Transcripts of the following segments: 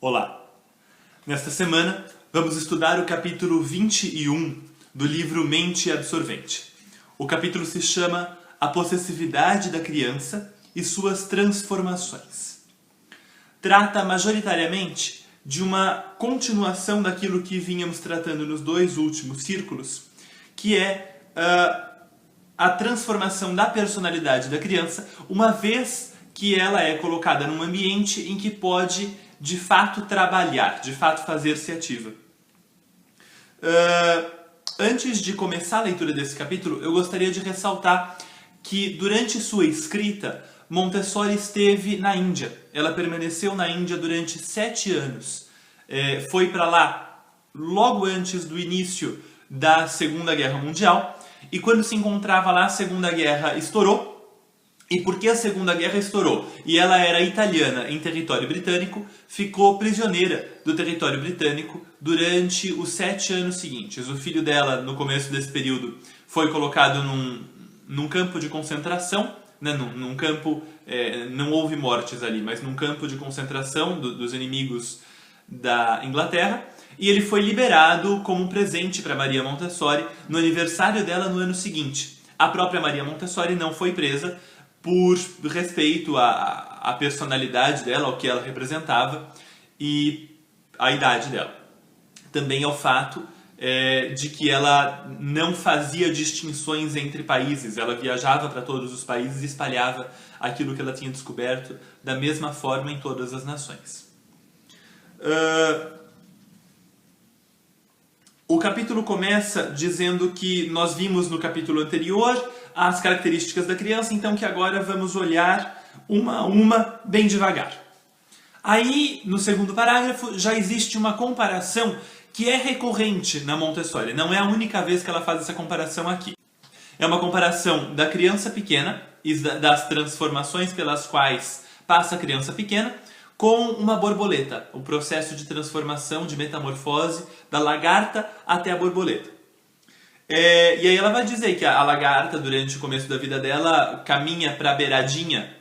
Olá! Nesta semana, vamos estudar o capítulo 21 do livro Mente Absorvente. O capítulo se chama A Possessividade da Criança e Suas Transformações. Trata majoritariamente de uma continuação daquilo que vínhamos tratando nos dois últimos círculos, que é a transformação da personalidade da criança, uma vez que ela é colocada num ambiente em que pode de fato trabalhar, de fato fazer-se ativa. Antes de começar a leitura desse capítulo, eu gostaria de ressaltar que durante sua escrita, Montessori esteve na Índia. Ela permaneceu na Índia durante 7 anos. Foi para lá logo antes do início da Segunda Guerra Mundial, e quando se encontrava lá, a Segunda Guerra estourou. E porque a Segunda Guerra estourou e ela era italiana em território britânico, ficou prisioneira do território britânico durante os 7 anos seguintes. O filho dela, no começo desse período, foi colocado num campo de concentração, né? Num campo, não houve mortes ali, mas num campo de concentração dos inimigos da Inglaterra. E ele foi liberado como um presente para Maria Montessori no aniversário dela no ano seguinte. A própria Maria Montessori não foi presa, por respeito à personalidade dela, ao que ela representava e à idade dela. Também ao fato de que ela não fazia distinções entre países, ela viajava para todos os países e espalhava aquilo que ela tinha descoberto da mesma forma em todas as nações. O capítulo começa dizendo que nós vimos no capítulo anterior as características da criança, então que agora vamos olhar uma a uma bem devagar. Aí, no segundo parágrafo, já existe uma comparação que é recorrente na Montessori. Não é a única vez que ela faz essa comparação aqui. É uma comparação da criança pequena e das transformações pelas quais passa a criança pequena com uma borboleta, o processo de transformação, de metamorfose da lagarta até a borboleta. E aí ela vai dizer que a lagarta, durante o começo da vida dela, caminha para a beiradinha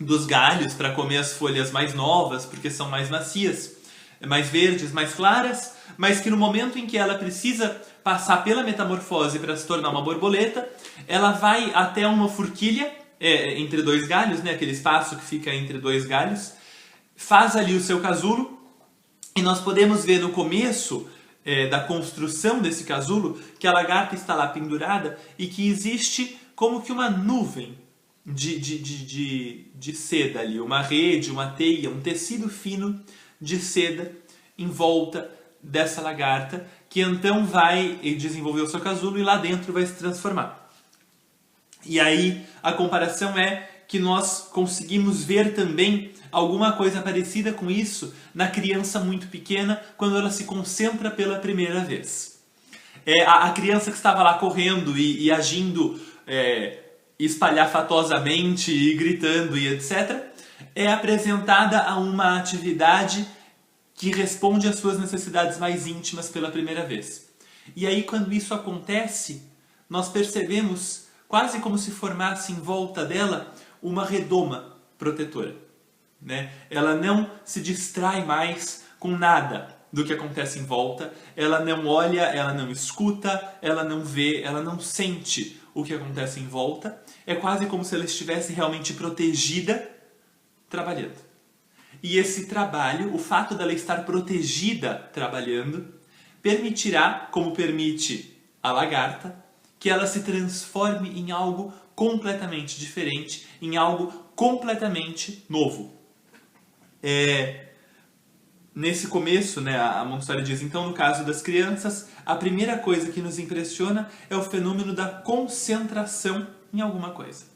dos galhos para comer as folhas mais novas, porque são mais macias, mais verdes, mais claras, mas que no momento em que ela precisa passar pela metamorfose para se tornar uma borboleta, ela vai até uma forquilha entre dois galhos, né, aquele espaço que fica entre dois galhos, faz ali o seu casulo, e nós podemos ver no começo da construção desse casulo que a lagarta está lá pendurada e que existe como que uma nuvem de seda ali, uma rede, uma teia, um tecido fino de seda em volta dessa lagarta, que então vai desenvolver o seu casulo e lá dentro vai se transformar. E aí a comparação é que nós conseguimos ver também alguma coisa parecida com isso na criança muito pequena, quando ela se concentra pela primeira vez. A criança que estava lá correndo e agindo espalhafatosamente e gritando e etc., é apresentada a uma atividade que responde às suas necessidades mais íntimas pela primeira vez. E aí, quando isso acontece, nós percebemos quase como se formasse em volta dela uma redoma protetora, né? Ela não se distrai mais com nada do que acontece em volta, ela não olha, ela não escuta, ela não vê, ela não sente o que acontece em volta. É quase como se ela estivesse realmente protegida, trabalhando. E esse trabalho, o fato dela estar protegida trabalhando, permitirá, como permite a lagarta, que ela se transforme em algo completamente diferente, em algo completamente novo. Nesse começo, né, a Montessori diz, então, no caso das crianças, a primeira coisa que nos impressiona é o fenômeno da concentração em alguma coisa.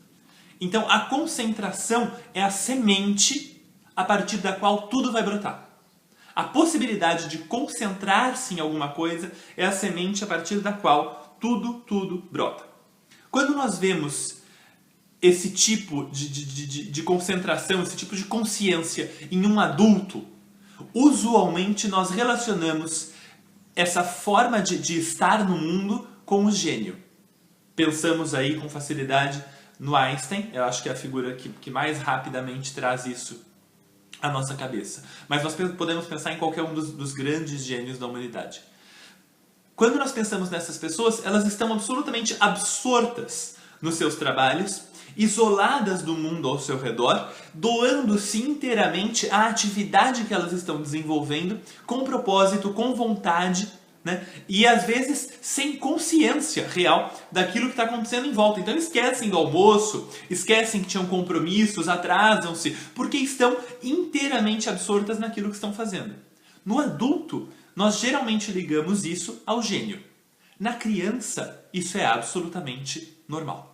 Então, a concentração é a semente a partir da qual tudo vai brotar. A possibilidade de concentrar-se em alguma coisa é a semente a partir da qual tudo brota. Quando nós vemos esse tipo de concentração, esse tipo de consciência em um adulto, usualmente nós relacionamos essa forma de estar no mundo com o gênio. Pensamos aí com facilidade no Einstein, eu acho que é a figura que mais rapidamente traz isso a nossa cabeça. Mas nós podemos pensar em qualquer um dos grandes gênios da humanidade. Quando nós pensamos nessas pessoas, elas estão absolutamente absortas nos seus trabalhos, isoladas do mundo ao seu redor, doando-se inteiramente à atividade que elas estão desenvolvendo, com propósito, com vontade, né? E às vezes sem consciência real daquilo que está acontecendo em volta. Então esquecem do almoço, esquecem que tinham compromissos, atrasam-se, porque estão inteiramente absortas naquilo que estão fazendo. No adulto, nós geralmente ligamos isso ao gênio. Na criança, isso é absolutamente normal.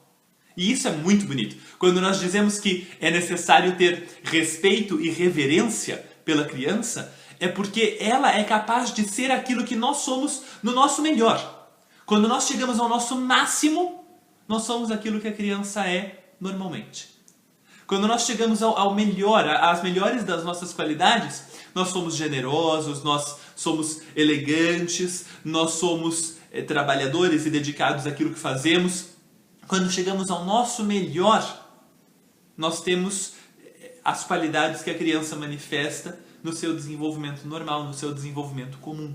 E isso é muito bonito. Quando nós dizemos que é necessário ter respeito e reverência pela criança, é porque ela é capaz de ser aquilo que nós somos no nosso melhor. Quando nós chegamos ao nosso máximo, nós somos aquilo que a criança é normalmente. Quando nós chegamos ao melhor, às melhores das nossas qualidades, nós somos generosos, nós somos elegantes, nós somos trabalhadores e dedicados àquilo que fazemos. Quando chegamos ao nosso melhor, nós temos as qualidades que a criança manifesta no seu desenvolvimento normal, no seu desenvolvimento comum.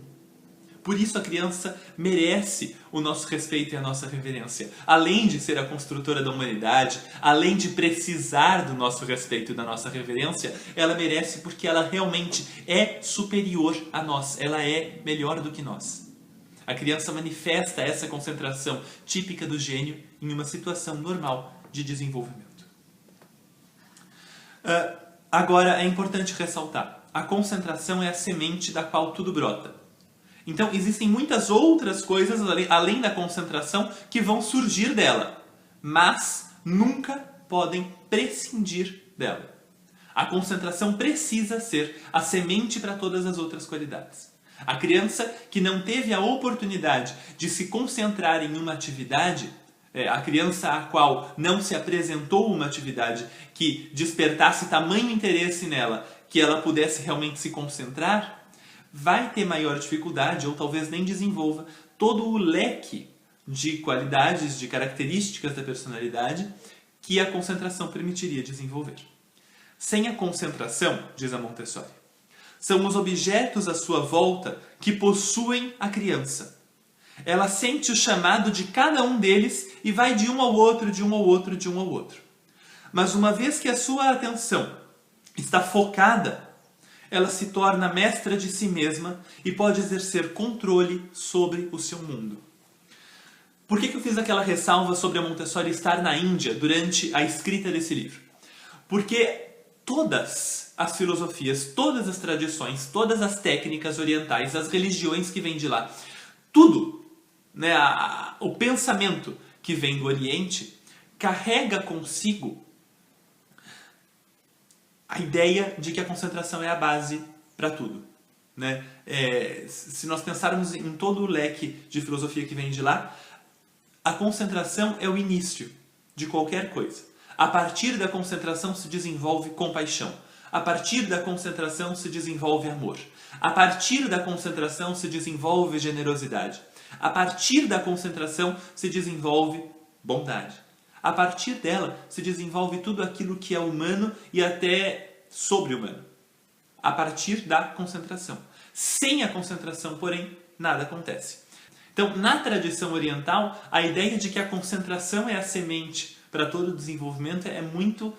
Por isso a criança merece o nosso respeito e a nossa reverência. Além de ser a construtora da humanidade, além de precisar do nosso respeito e da nossa reverência, ela merece porque ela realmente é superior a nós, ela é melhor do que nós. A criança manifesta essa concentração típica do gênio em uma situação normal de desenvolvimento. Agora é importante ressaltar, a concentração é a semente da qual tudo brota. Então existem muitas outras coisas além da concentração que vão surgir dela, mas nunca podem prescindir dela. A concentração precisa ser a semente para todas as outras qualidades. A criança que não teve a oportunidade de se concentrar em uma atividade, a criança a qual não se apresentou uma atividade que despertasse tamanho interesse nela, que ela pudesse realmente se concentrar, vai ter maior dificuldade ou talvez nem desenvolva todo o leque de qualidades, de características da personalidade que a concentração permitiria desenvolver. Sem a concentração, diz a Montessori, são os objetos à sua volta que possuem a criança. Ela sente o chamado de cada um deles e vai de um ao outro, de um ao outro, de um ao outro. Mas uma vez que a sua atenção está focada, ela se torna mestra de si mesma e pode exercer controle sobre o seu mundo. Por que eu fiz aquela ressalva sobre a Montessori estar na Índia durante a escrita desse livro? Porque todas as filosofias, todas as tradições, todas as técnicas orientais, as religiões que vêm de lá, tudo, né, o pensamento que vem do Oriente, carrega consigo a ideia de que a concentração é a base para tudo. Né? Se nós pensarmos em todo o leque de filosofia que vem de lá, a concentração é o início de qualquer coisa. A partir da concentração se desenvolve compaixão. A partir da concentração se desenvolve amor. A partir da concentração se desenvolve generosidade. A partir da concentração se desenvolve bondade. A partir dela se desenvolve tudo aquilo que é humano e até sobre-humano. A partir da concentração. Sem a concentração, porém, nada acontece. Então, na tradição oriental, a ideia de que a concentração é a semente para todo o desenvolvimento é muito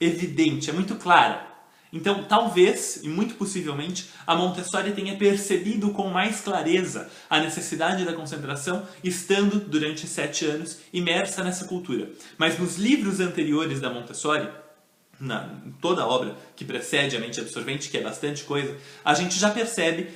evidente, é muito clara. Então, talvez, e muito possivelmente, a Montessori tenha percebido com mais clareza a necessidade da concentração, estando, durante 7 anos, imersa nessa cultura. Mas nos livros anteriores da Montessori, em toda a obra que precede a mente absorvente, que é bastante coisa, a gente já percebe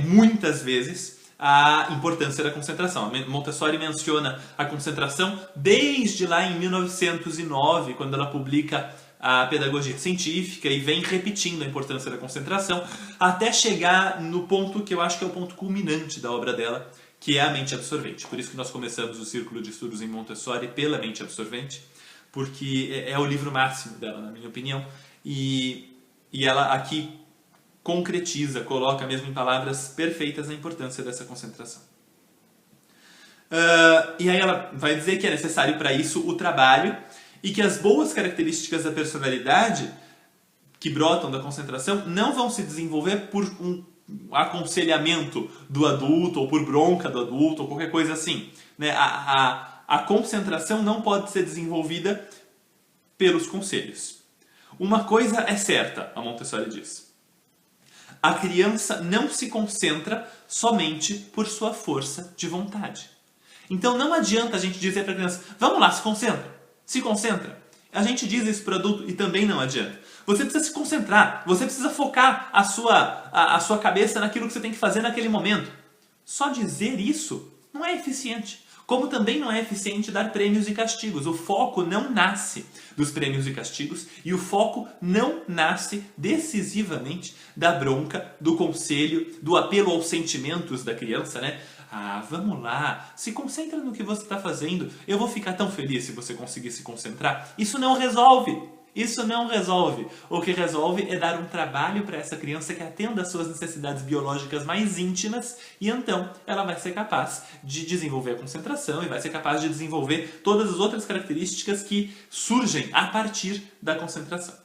muitas vezes a importância da concentração. A Montessori menciona a concentração desde lá em 1909, quando ela publica a Pedagogia Científica, e vem repetindo a importância da concentração, até chegar no ponto que eu acho que é o ponto culminante da obra dela, que é a mente absorvente. Por isso que nós começamos o Círculo de Estudos em Montessori pela mente absorvente, porque é o livro máximo dela, na minha opinião, e ela aqui concretiza, coloca mesmo em palavras perfeitas a importância dessa concentração. E aí ela vai dizer que é necessário para isso o trabalho, e que as boas características da personalidade que brotam da concentração não vão se desenvolver por um aconselhamento do adulto, ou por bronca do adulto, ou qualquer coisa assim. Né? A concentração não pode ser desenvolvida pelos conselhos. Uma coisa é certa, a Montessori diz. A criança não se concentra somente por sua força de vontade. Então não adianta a gente dizer para a criança, vamos lá, se concentra, se concentra. A gente diz isso para o adulto e também não adianta. Você precisa se concentrar, você precisa focar a sua cabeça naquilo que você tem que fazer naquele momento. Só dizer isso não é eficiente. Como também não é eficiente dar prêmios e castigos. O foco não nasce dos prêmios e castigos e o foco não nasce decisivamente da bronca, do conselho, do apelo aos sentimentos da criança, né? Ah, vamos lá, se concentra no que você está fazendo. Eu vou ficar tão feliz se você conseguir se concentrar. Isso não resolve. Isso não resolve. O que resolve é dar um trabalho para essa criança que atenda às suas necessidades biológicas mais íntimas e então ela vai ser capaz de desenvolver a concentração e vai ser capaz de desenvolver todas as outras características que surgem a partir da concentração.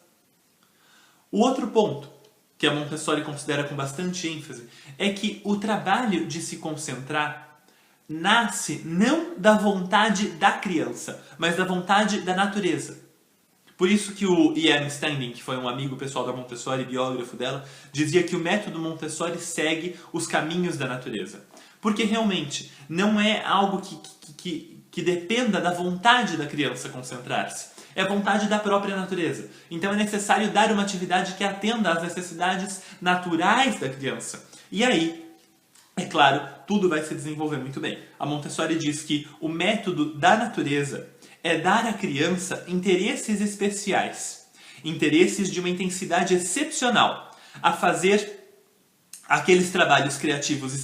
O outro ponto que a Montessori considera com bastante ênfase é que o trabalho de se concentrar nasce não da vontade da criança, mas da vontade da natureza. Por isso que o Ian Standing, que foi um amigo pessoal da Montessori, biógrafo dela, dizia que o método Montessori segue os caminhos da natureza. Porque realmente não é algo que dependa da vontade da criança concentrar-se. É a vontade da própria natureza. Então é necessário dar uma atividade que atenda às necessidades naturais da criança. E aí, é claro, tudo vai se desenvolver muito bem. A Montessori diz que o método da natureza é dar à criança interesses especiais, interesses de uma intensidade excepcional, a fazer aqueles trabalhos criativos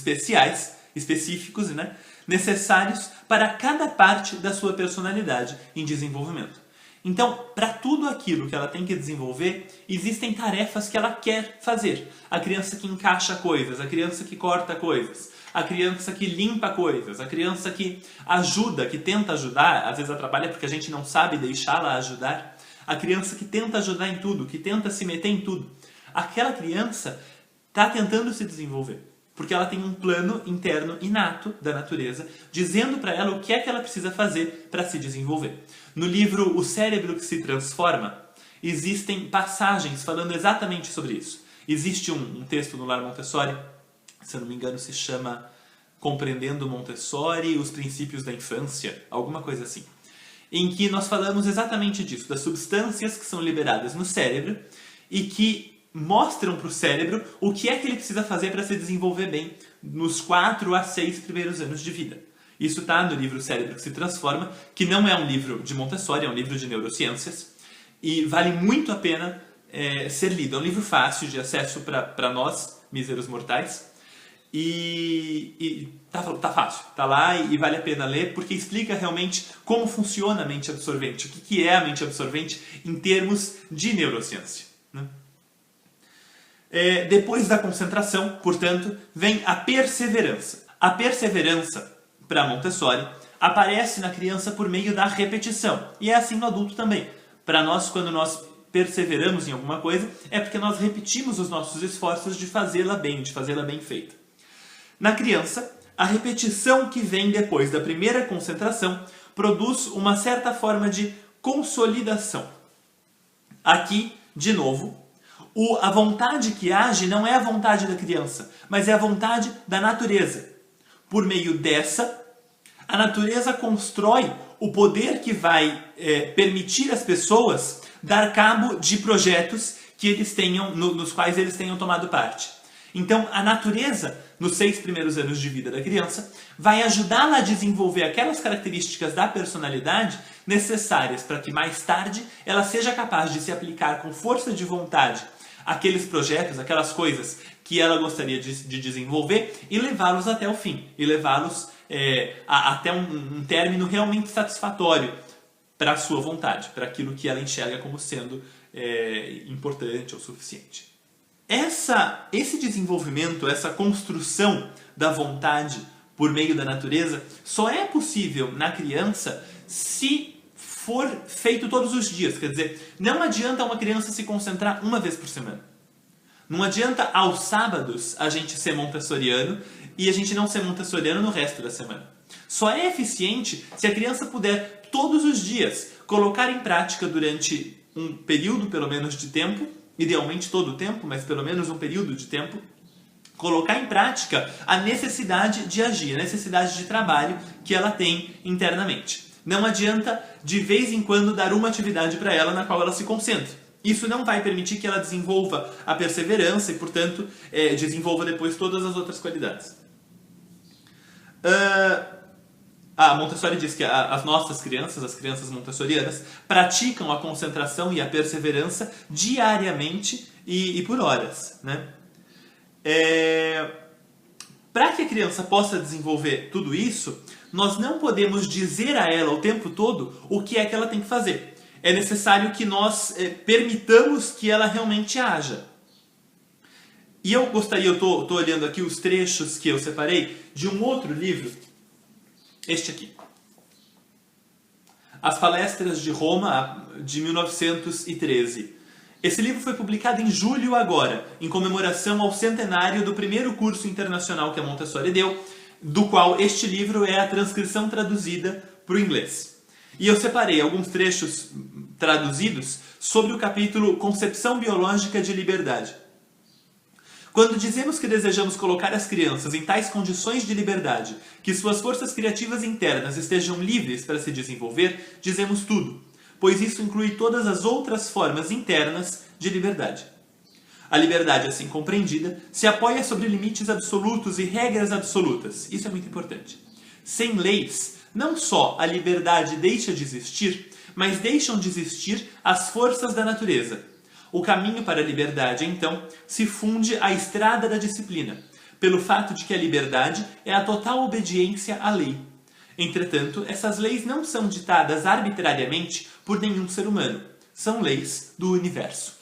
específicos, né, necessários para cada parte da sua personalidade em desenvolvimento. Então, para tudo aquilo que ela tem que desenvolver, existem tarefas que ela quer fazer. A criança que encaixa coisas, a criança que corta coisas, a criança que limpa coisas, a criança que ajuda, que tenta ajudar, às vezes atrapalha porque a gente não sabe deixá-la ajudar, a criança que tenta ajudar em tudo, que tenta se meter em tudo. Aquela criança está tentando se desenvolver, porque ela tem um plano interno inato da natureza, dizendo para ela o que é que ela precisa fazer para se desenvolver. No livro O Cérebro que se Transforma, existem passagens falando exatamente sobre isso. Existe um texto no Lar Montessori, se eu não me engano se chama Compreendendo Montessori, os Princípios da Infância, alguma coisa assim, em que nós falamos exatamente disso, das substâncias que são liberadas no cérebro e que mostram para o cérebro o que é que ele precisa fazer para se desenvolver bem nos 4 a 6 primeiros anos de vida. Isso está no livro O Cérebro que se Transforma, que não é um livro de Montessori, é um livro de neurociências, e vale muito a pena ser lido. É um livro fácil de acesso para nós, míseros mortais, e tá fácil, tá lá e vale a pena ler, porque explica realmente como funciona a mente absorvente, o que é a mente absorvente em termos de neurociência, né? Depois da concentração, portanto, vem a perseverança. A perseverança, para Montessori, aparece na criança por meio da repetição. E é assim no adulto também. Para nós, quando nós perseveramos em alguma coisa, é porque nós repetimos os nossos esforços de fazê-la bem, de fazê-la bem feita. Na criança, a repetição que vem depois da primeira concentração produz uma certa forma de consolidação. Aqui, de novo, a vontade que age não é a vontade da criança, mas é a vontade da natureza. Por meio dessa, a natureza constrói o poder que vai permitir às pessoas dar cabo de projetos que eles tenham, nos quais eles tenham tomado parte. Então, a natureza, nos 6 primeiros anos de vida da criança, vai ajudá-la a desenvolver aquelas características da personalidade necessárias para que mais tarde ela seja capaz de se aplicar com força de vontade aqueles projetos, aquelas coisas que ela gostaria de desenvolver e levá-los até o fim, e levá-los até um término realmente satisfatório para a sua vontade, para aquilo que ela enxerga como sendo importante ou suficiente. Esse desenvolvimento, essa construção da vontade por meio da natureza, só é possível na criança se for feito todos os dias. Quer dizer, não adianta uma criança se concentrar uma vez por semana. Não adianta aos sábados a gente ser montessoriano e a gente não ser montessoriano no resto da semana. Só é eficiente se a criança puder todos os dias colocar em prática durante um período pelo menos de tempo, idealmente todo o tempo, mas pelo menos um período de tempo, colocar em prática a necessidade de agir, a necessidade de trabalho que ela tem internamente. Não adianta de vez em quando dar uma atividade para ela na qual ela se concentre. Isso não vai permitir que ela desenvolva a perseverança e, portanto, desenvolva depois todas as outras qualidades. A Montessori diz que as nossas crianças, as crianças montessorianas, praticam a concentração e a perseverança diariamente e por horas, né? Para que a criança possa desenvolver tudo isso, nós não podemos dizer a ela o tempo todo o que é que ela tem que fazer. É necessário que nós permitamos que ela realmente haja. E eu estou olhando aqui os trechos que eu separei de um outro livro, este aqui. As Palestras de Roma, de 1913. Esse livro foi publicado em julho agora, em comemoração ao centenário do primeiro curso internacional que a Montessori deu, do qual este livro é a transcrição traduzida para o inglês. E eu separei alguns trechos traduzidos sobre o capítulo Concepção Biológica de Liberdade. Quando dizemos que desejamos colocar as crianças em tais condições de liberdade que suas forças criativas internas estejam livres para se desenvolver, dizemos tudo, pois isso inclui todas as outras formas internas de liberdade. A liberdade, assim compreendida, se apoia sobre limites absolutos e regras absolutas. Isso é muito importante. Sem leis, não só a liberdade deixa de existir, mas deixam de existir as forças da natureza. O caminho para a liberdade, então, se funde à estrada da disciplina, pelo fato de que a liberdade é a total obediência à lei. Entretanto, essas leis não são ditadas arbitrariamente por nenhum ser humano. São leis do universo.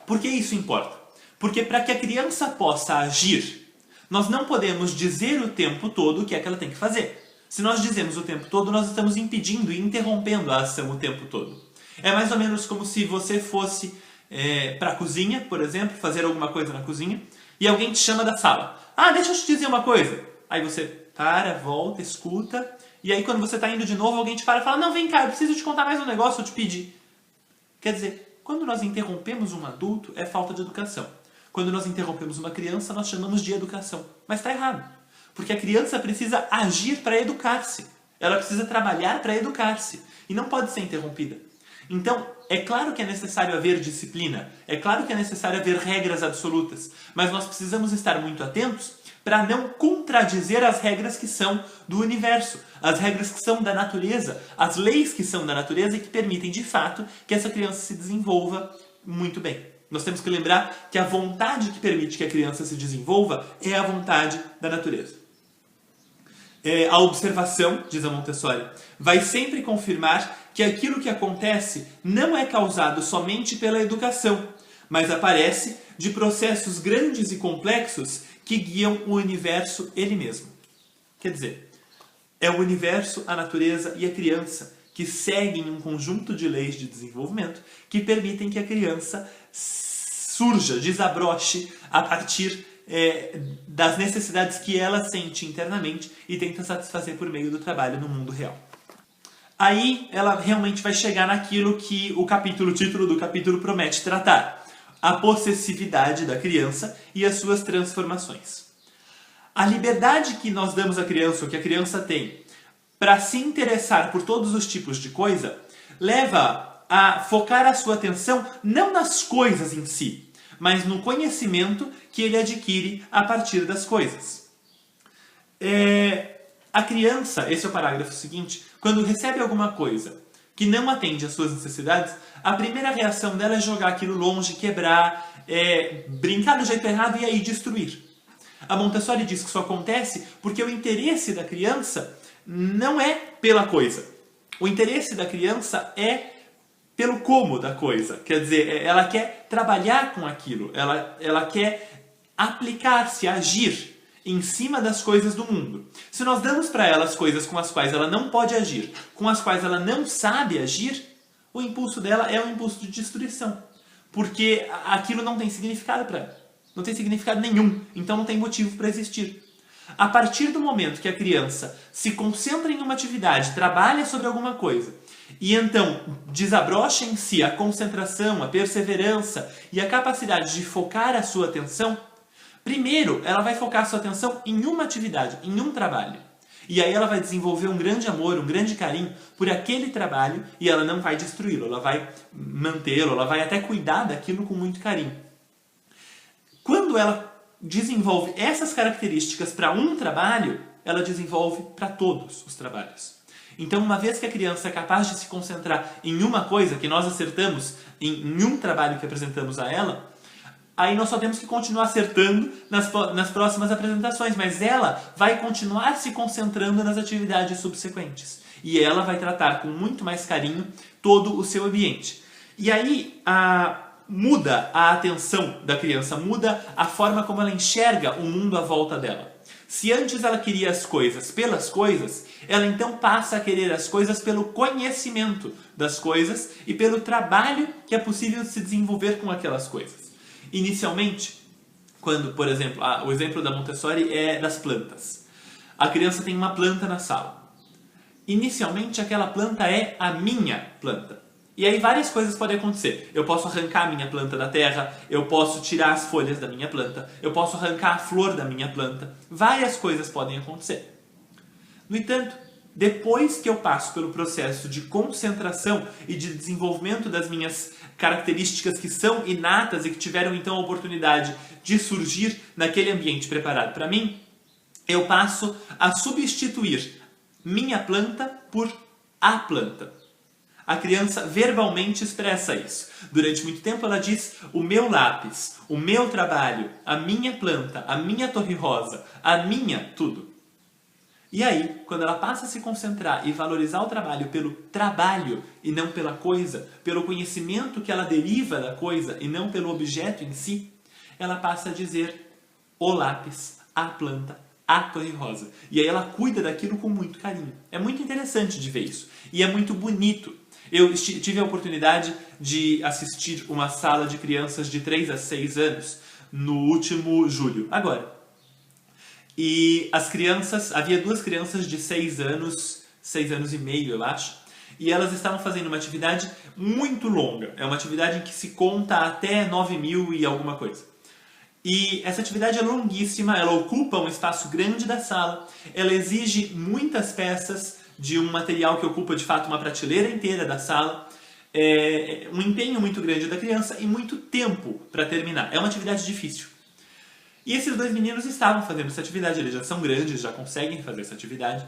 Por que isso importa? Porque para que a criança possa agir, nós não podemos dizer o tempo todo o que é que ela tem que fazer. Se nós dizemos o tempo todo, nós estamos impedindo e interrompendo a ação o tempo todo. É mais ou menos como se você fosse para a cozinha, por exemplo, fazer alguma coisa na cozinha, e alguém te chama da sala. Ah, deixa eu te dizer uma coisa. Aí você para, volta, escuta, e aí quando você está indo de novo, alguém te para e fala, não, vem cá, eu preciso te contar mais um negócio, eu te pedi. Quer dizer, quando nós interrompemos um adulto, é falta de educação. Quando nós interrompemos uma criança, nós chamamos de educação. Mas está errado. Porque a criança precisa agir para educar-se. Ela precisa trabalhar para educar-se. E não pode ser interrompida. Então, é claro que é necessário haver disciplina. É claro que é necessário haver regras absolutas. Mas nós precisamos estar muito atentos para não contradizer as regras que são do universo. As regras que são da natureza. As leis que são da natureza e que permitem, de fato, que essa criança se desenvolva muito bem. Nós temos que lembrar que a vontade que permite que a criança se desenvolva é a vontade da natureza. A observação, diz a Montessori, vai sempre confirmar que aquilo que acontece não é causado somente pela educação, mas aparece de processos grandes e complexos que guiam o universo ele mesmo. Quer dizer, é o universo, a natureza e a criança que seguem um conjunto de leis de desenvolvimento que permitem que a criança surja, desabroche a partir das necessidades que ela sente internamente e tenta satisfazer por meio do trabalho no mundo real. Aí ela realmente vai chegar naquilo que o título do capítulo promete tratar: a possessividade da criança e as suas transformações. A liberdade que nós damos à criança, ou que a criança tem, para se interessar por todos os tipos de coisa, leva a focar a sua atenção não nas coisas em si, mas no conhecimento que ele adquire a partir das coisas. A criança, esse é o parágrafo seguinte, quando recebe alguma coisa que não atende às suas necessidades, a primeira reação dela é jogar aquilo longe, quebrar, brincar do jeito errado e aí destruir. A Montessori diz que isso acontece porque o interesse da criança não é pela coisa. O interesse da criança é pelo como da coisa. Quer dizer, ela quer trabalhar com aquilo, ela quer aplicar-se, agir. em cima das coisas do mundo. Se nós damos para ela as coisas com as quais ela não pode agir, com as quais ela não sabe agir, o impulso dela é um impulso de destruição. Porque aquilo não tem significado para ela. Não tem significado nenhum. Então não tem motivo para existir. A partir do momento que a criança se concentra em uma atividade, trabalha sobre alguma coisa, e então desabrocha em si a concentração, a perseverança e a capacidade de focar a sua atenção, primeiro ela vai focar a sua atenção em uma atividade, em um trabalho. E aí ela vai desenvolver um grande amor, um grande carinho por aquele trabalho e ela não vai destruí-lo, ela vai mantê-lo, ela vai até cuidar daquilo com muito carinho. Quando ela desenvolve essas características para um trabalho, ela desenvolve para todos os trabalhos. Então, uma vez que a criança é capaz de se concentrar em uma coisa, que nós acertamos em um trabalho que apresentamos a ela, aí nós só temos que continuar acertando nas próximas apresentações, mas ela vai continuar se concentrando nas atividades subsequentes. E ela vai tratar com muito mais carinho todo o seu ambiente. E aí muda a atenção da criança, muda a forma como ela enxerga o mundo à volta dela. Se antes ela queria as coisas pelas coisas, ela então passa a querer as coisas pelo conhecimento das coisas e pelo trabalho que é possível se desenvolver com aquelas coisas. Inicialmente, quando, por exemplo, o exemplo da Montessori é das plantas. A criança tem uma planta na sala. Inicialmente, aquela planta é a minha planta. E aí várias coisas podem acontecer. Eu posso arrancar a minha planta da terra, eu posso tirar as folhas da minha planta, eu posso arrancar a flor da minha planta. Várias coisas podem acontecer. No entanto, depois que eu passo pelo processo de concentração e de desenvolvimento das minhas características que são inatas e que tiveram então a oportunidade de surgir naquele ambiente preparado para mim, eu passo a substituir minha planta por a planta. A criança verbalmente expressa isso. Durante muito tempo ela diz o meu lápis, o meu trabalho, a minha planta, a minha torre rosa, a minha tudo. E aí, quando ela passa a se concentrar e valorizar o trabalho pelo trabalho e não pela coisa, pelo conhecimento que ela deriva da coisa e não pelo objeto em si, ela passa a dizer o lápis, a planta, a torre rosa. E aí ela cuida daquilo com muito carinho. É muito interessante de ver isso. E é muito bonito. Eu tive a oportunidade de assistir uma sala de crianças de 3 a 6 anos no último julho, agora. E as crianças, havia 2 crianças de 6 anos e meio, eu acho, e elas estavam fazendo uma atividade muito longa. É uma atividade em que se conta até 9.000 e alguma coisa. E essa atividade é longuíssima, ela ocupa um espaço grande da sala, ela exige muitas peças de um material que ocupa de fato uma prateleira inteira da sala, um empenho muito grande da criança e muito tempo para terminar. É uma atividade difícil. E esses 2 meninos estavam fazendo essa atividade, eles já são grandes, já conseguem fazer essa atividade.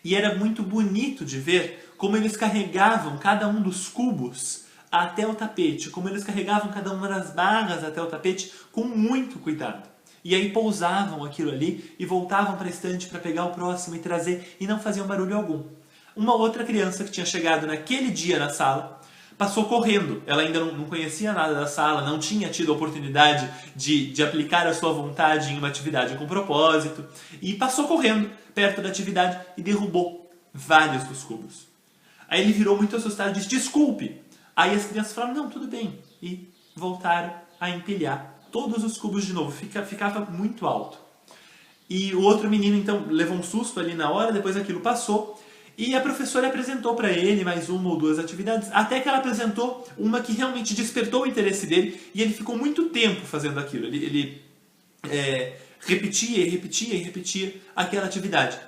E era muito bonito de ver como eles carregavam cada um dos cubos até o tapete, como eles carregavam cada uma das barras até o tapete com muito cuidado. E aí pousavam aquilo ali e voltavam para a estante para pegar o próximo e trazer e não faziam barulho algum. Uma outra criança que tinha chegado naquele dia na sala passou correndo. Ela ainda não conhecia nada da sala, não tinha tido a oportunidade de aplicar a sua vontade em uma atividade com propósito. E passou correndo perto da atividade e derrubou vários dos cubos. Aí ele virou muito assustado e disse, desculpe. Aí as crianças falaram, não, tudo bem. E voltaram a empilhar todos os cubos de novo. Ficava muito alto. E o outro menino, então, levou um susto ali na hora, depois aquilo passou. E a professora apresentou para ele mais 1 ou 2 atividades, até que ela apresentou uma que realmente despertou o interesse dele, e ele ficou muito tempo fazendo aquilo. Ele repetia e repetia e repetia aquela atividade.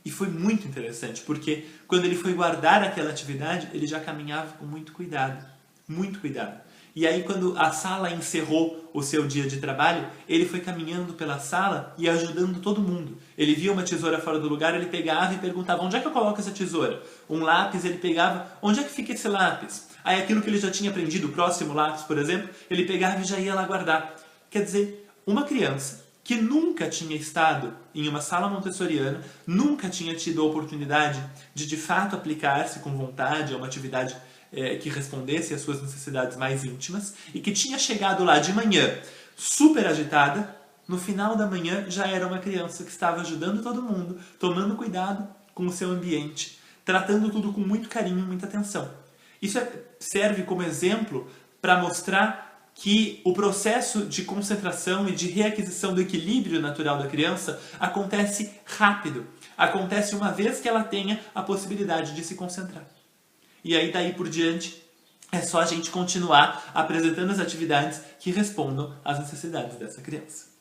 E foi muito interessante, porque quando ele foi guardar aquela atividade, ele já caminhava com muito cuidado. Muito cuidado. E aí, quando a sala encerrou o seu dia de trabalho, ele foi caminhando pela sala e ajudando todo mundo. Ele via uma tesoura fora do lugar, ele pegava e perguntava, onde é que eu coloco essa tesoura? Um lápis, ele pegava, onde é que fica esse lápis? Aí aquilo que ele já tinha aprendido, o próximo lápis, por exemplo, ele pegava e já ia lá guardar. Quer dizer, uma criança que nunca tinha estado em uma sala montessoriana, nunca tinha tido a oportunidade de fato aplicar-se com vontade a uma atividade que respondesse às suas necessidades mais íntimas, e que tinha chegado lá de manhã super agitada, No final da manhã já era uma criança que estava ajudando todo mundo, tomando cuidado com o seu ambiente, tratando tudo com muito carinho e muita atenção. Isso serve como exemplo para mostrar que o processo de concentração e de reaquisição do equilíbrio natural da criança acontece rápido. Acontece uma vez que ela tenha a possibilidade de se concentrar. E aí, daí por diante, é só a gente continuar apresentando as atividades que respondam às necessidades dessa criança.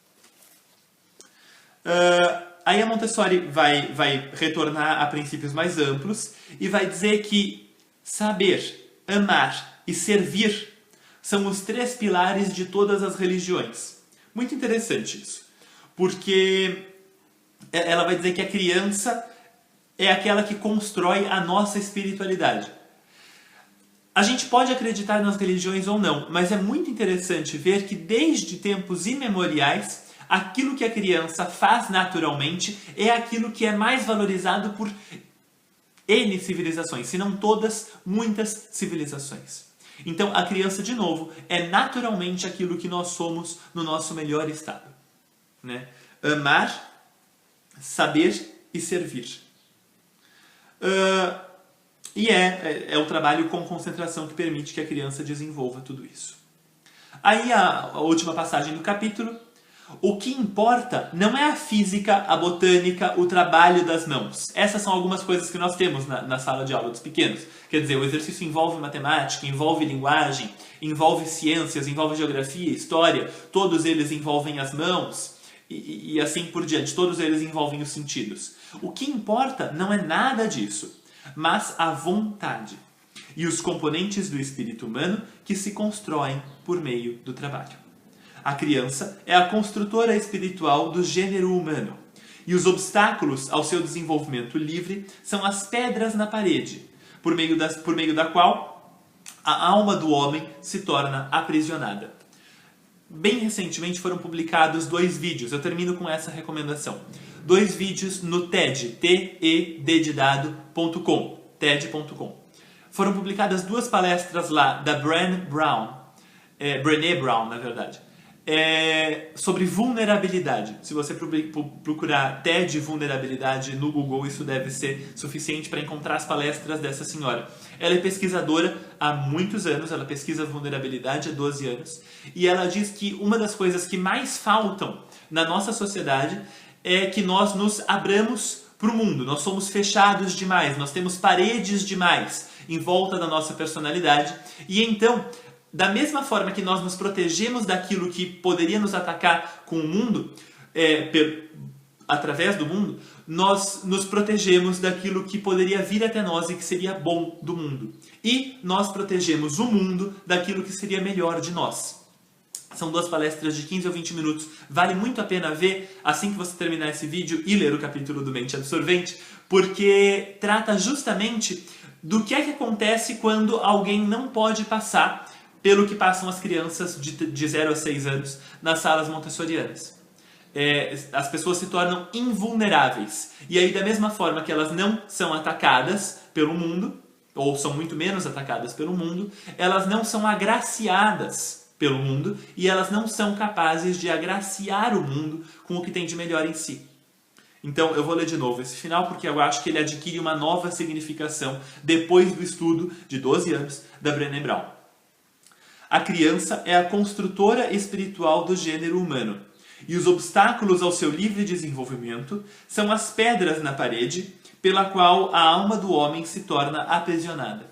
Aí a Montessori vai retornar a princípios mais amplos e vai dizer que saber, amar e servir são os 3 pilares de todas as religiões. Muito interessante isso, porque ela vai dizer que a criança é aquela que constrói a nossa espiritualidade. A gente pode acreditar nas religiões ou não, mas é muito interessante ver que desde tempos imemoriais, aquilo que a criança faz naturalmente é aquilo que é mais valorizado por N civilizações, se não todas, muitas civilizações. Então, a criança, de novo, é naturalmente aquilo que nós somos no nosso melhor estado, né? Amar, saber e servir. E é o trabalho com concentração que permite que a criança desenvolva tudo isso. Aí, a última passagem do capítulo. O que importa não é a física, a botânica, o trabalho das mãos. Essas são algumas coisas que nós temos na sala de aula dos pequenos. Quer dizer, o exercício envolve matemática, envolve linguagem, envolve ciências, envolve geografia, história. Todos eles envolvem as mãos e assim por diante. Todos eles envolvem os sentidos. O que importa não é nada disso, mas a vontade e os componentes do espírito humano que se constroem por meio do trabalho. A criança é a construtora espiritual do gênero humano, e os obstáculos ao seu desenvolvimento livre são as pedras na parede, por meio da qual a alma do homem se torna aprisionada. Bem recentemente foram publicados 2 vídeos, eu termino com essa recomendação. 2 vídeos no TED, TED.com. Foram publicadas 2 palestras lá da Brené Brown, na verdade. Sobre vulnerabilidade. Se você procurar TED vulnerabilidade no Google, isso deve ser suficiente para encontrar as palestras dessa senhora. Ela é pesquisadora há muitos anos, ela pesquisa vulnerabilidade há 12 anos, e ela diz que uma das coisas que mais faltam na nossa sociedade é que nós nos abramos para o mundo. Nós somos fechados demais, nós temos paredes demais em volta da nossa personalidade, e então, da mesma forma que nós nos protegemos daquilo que poderia nos atacar com o mundo, através do mundo, nós nos protegemos daquilo que poderia vir até nós e que seria bom do mundo. E nós protegemos o mundo daquilo que seria melhor de nós. São 2 palestras de 15 ou 20 minutos. Vale muito a pena ver assim que você terminar esse vídeo e ler o capítulo do Mente Absorvente, porque trata justamente do que é que acontece quando alguém não pode passar pelo que passam as crianças de 0 a 6 anos nas salas montessorianas. As pessoas se tornam invulneráveis. E aí, da mesma forma que elas não são atacadas pelo mundo, ou são muito menos atacadas pelo mundo, elas não são agraciadas pelo mundo e elas não são capazes de agraciar o mundo com o que tem de melhor em si. Então, eu vou ler de novo esse final porque eu acho que ele adquire uma nova significação depois do estudo de 12 anos da Brené Brown. A criança é a construtora espiritual do gênero humano, e os obstáculos ao seu livre desenvolvimento são as pedras na parede pela qual a alma do homem se torna aprisionada.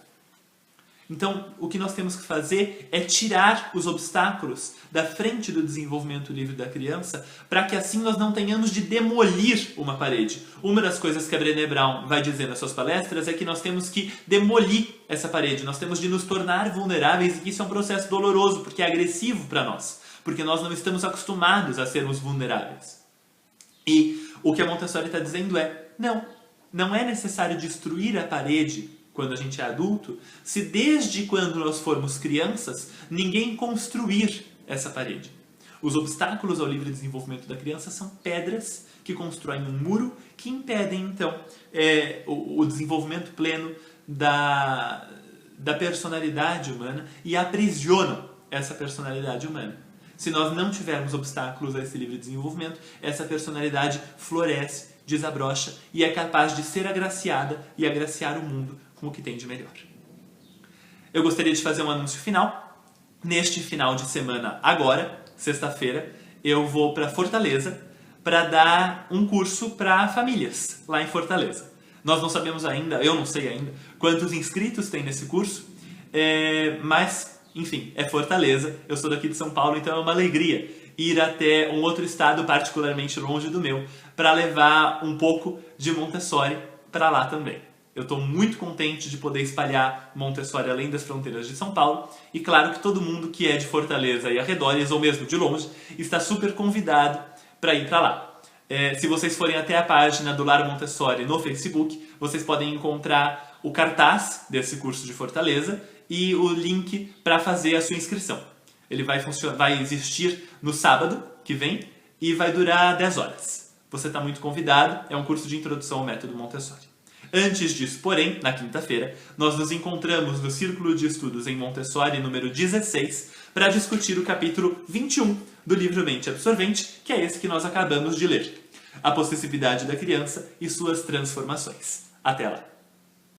Então, o que nós temos que fazer é tirar os obstáculos da frente do desenvolvimento livre da criança, para que assim nós não tenhamos de demolir uma parede. Uma das coisas que a Brené Brown vai dizer nas suas palestras é que nós temos que demolir essa parede, nós temos de nos tornar vulneráveis, e que isso é um processo doloroso, porque é agressivo para nós, porque nós não estamos acostumados a sermos vulneráveis. E o que a Montessori está dizendo é, não é necessário destruir a parede quando a gente é adulto, se desde quando nós formos crianças, ninguém construir essa parede. Os obstáculos ao livre desenvolvimento da criança são pedras que constroem um muro que impedem, então, o desenvolvimento pleno da personalidade humana e aprisionam essa personalidade humana. Se nós não tivermos obstáculos a esse livre desenvolvimento, essa personalidade floresce, desabrocha e é capaz de ser agraciada e agraciar o mundo com o que tem de melhor. Eu gostaria de fazer um anúncio final. Neste final de semana, agora, sexta-feira, eu vou para Fortaleza para dar um curso para famílias lá em Fortaleza. Nós não sabemos ainda, eu não sei ainda, quantos inscritos tem nesse curso, mas, enfim, é Fortaleza. Eu sou daqui de São Paulo, então é uma alegria ir até um outro estado particularmente longe do meu para levar um pouco de Montessori para lá também. Eu estou muito contente de poder espalhar Montessori além das fronteiras de São Paulo e claro que todo mundo que é de Fortaleza e arredores, ou mesmo de longe, está super convidado para ir para lá. Se vocês forem até a página do Lar Montessori no Facebook, vocês podem encontrar o cartaz desse curso de Fortaleza e o link para fazer a sua inscrição. Ele vai existir no sábado que vem e vai durar 10 horas. Você está muito convidado, é um curso de introdução ao método Montessori. Antes disso, porém, na quinta-feira, nós nos encontramos no Círculo de Estudos em Montessori número 16 para discutir o capítulo 21 do livro Mente Absorvente, que é esse que nós acabamos de ler. A possessividade da criança e suas transformações. Até lá!